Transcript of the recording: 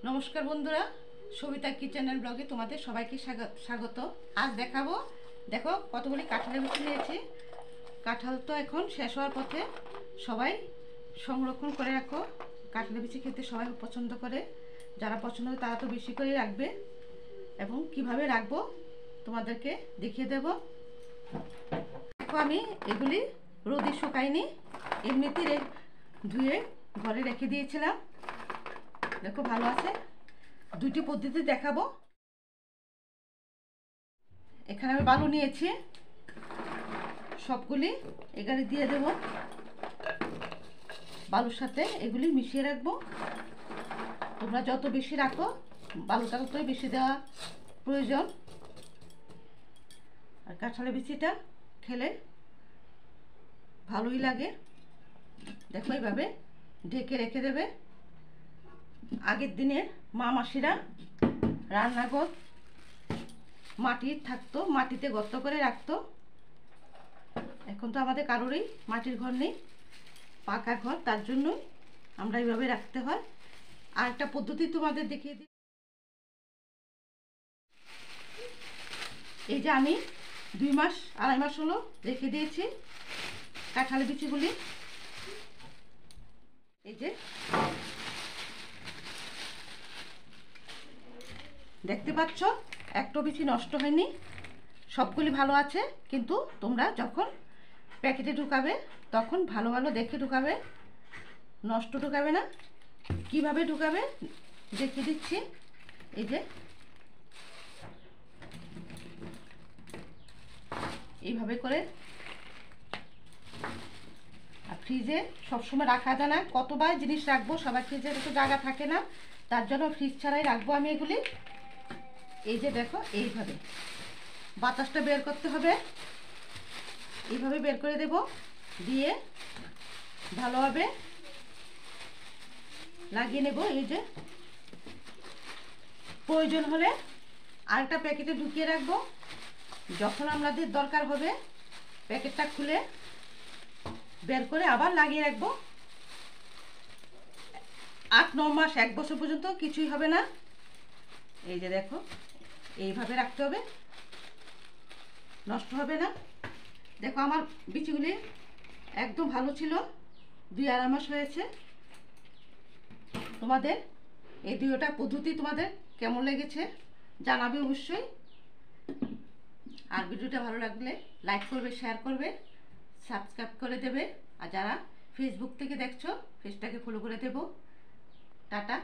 নমস্কার বন্ধুরা, সবিতা কিচেন ব্লগে তোমাদের সবাইকে স্বাগত। আজ দেখাবো, দেখো কতগুলি কাঁঠালের বিচি নিয়েছি। কাঁঠাল তো এখন শেষ হওয়ার পথে, সবাই সংরক্ষণ করে রাখো। কাঁঠালের বিচি খেতে সবাই পছন্দ করে, যারা পছন্দ করে তারা তো বেশি করে রাখবে। এবং কিভাবে রাখবো তোমাদেরকে দেখিয়ে দেব। দেখো আমি এগুলি রোদে শুকাইনি, এমনিতে ধুয়ে ঘরে রেখে দিয়েছিলাম। দেখো ভালো আছে। দুটি পদ্ধতি দেখাবো। এখানে আমি বালু নিয়েছি, সবগুলি এখানে দিয়ে দেব। বালুর সাথে এগুলি মিশিয়ে রাখবো। তোমরা যত বেশি রাখো বালুটা ততই বেশি দেওয়া প্রয়োজন। আর কাঁঠালের বিচিটা খেলে ভালোই লাগে। দেখো এইভাবে ঢেকে রেখে দেবে। আগের দিনের মা মাসিরা রান্নাঘর মাটির থাকতো, মাটিতে গর্ত করে রাখতো। এখন তো আমাদের কারোরই মাটির ঘর নেই, পাকা ঘর, তার জন্যই আমরা এইভাবে রাখতে হয়। আর একটা পদ্ধতি তোমাদের দেখিয়ে দিই। এই যে আমি 2 মাস 2.5 মাস হলো রেখে দিয়েছি কাঁঠালের বিচিগুলি। এই যে দেখতে পাচ্ছ, একটা বিচি নষ্ট হয়নি, সবগুলি ভালো আছে। কিন্তু তোমরা যখন প্যাকেটে ঢুকাবে তখন ভালো ভালো দেখে ঢুকাবে, নষ্ট ঢুকাবে না। কিভাবে ঢুকাবে দেখিয়ে দিচ্ছি। এই যে এইভাবে করে। আর ফ্রিজে সবসময় রাখা যায় না, কতবার জিনিস রাখবো, সবার ফ্রিজে একটু জায়গা থাকে না, তার জন্য ফ্রিজ ছাড়াই রাখবো আমি এগুলি। এই যে দেখো এইভাবে বাতাসটা বের করতে হবে, এইভাবে বের করে দেব, দিয়ে ভালোভাবে লাগিয়ে নেব। এই যে প্রয়োজন হলে আরেকটা প্যাকেটে ঢুকিয়ে রাখবো, যখন আমাদের দরকার হবে প্যাকেটটা খুলে বের করে আবার লাগিয়ে রাখবো। 8-9 মাস 1 বছর পর্যন্ত কিছুই হবে না। এই যে দেখো এইভাবে রাখতে হবে, নষ্ট হবে না। দেখো আমার বিচিগুলি একদম ভালো ছিল, 2-2.5 মাস হয়েছে। তোমাদের এই দুইটা পদ্ধতি তোমাদের কেমন লেগেছে জানাবে অবশ্যই। আর ভিডিওটা ভালো লাগলে লাইক করবে, শেয়ার করবে, সাবস্ক্রাইব করে দেবে। আর যারা ফেসবুক থেকে দেখছো পেজটাকে ফলো করে দেবো। টাটা।